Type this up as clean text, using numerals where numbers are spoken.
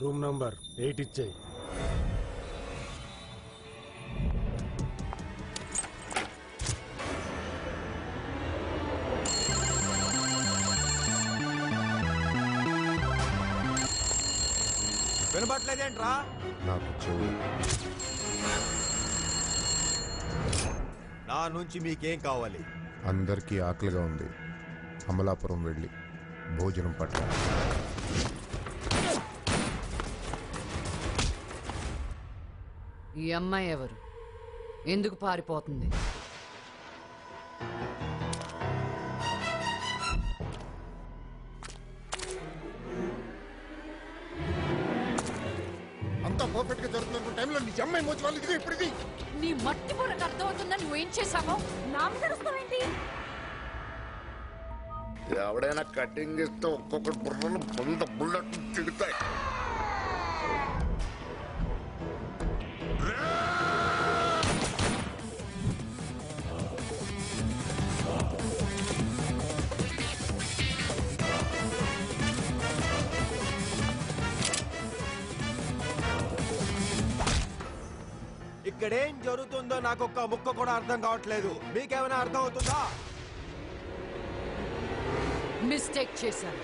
Room number 8 ఇచ్చేయి. వినబట్లేదేంట్రా? నాకు చెవులు. నా నుంచి మీకేం కావాలి? అందరికీ ఆకలిగా ఉంది. అమలాపురం వెళ్ళి భోజనం పట్ల. ఈ అమ్మాయి ఎవరు? ఎందుకు పారిపోతుంది? అంతా పర్ఫెక్ట్ గా జరుగుతున్న టైంలో నీ అమ్మాయి మోచి వాళ్ళు ఇది ఇప్పుడు ఇది. నీ మట్టి పొరకు అర్థమవుతుందా నువ్వేం చేశావో? నామకరిస్తావేంటి? ఎవడైనా కటింగ్ ఇస్తే ఒక్కొక్క బుర్రలు బుల్లెట్ తిడతాయి. ఇక్కడేం జరుగుతుందో నాకు ఒక్క ముక్క కూడా అర్థం కావట్లేదు. మీకేమైనా అర్థం అవుతుందా? మిస్టేక్ చేశాను.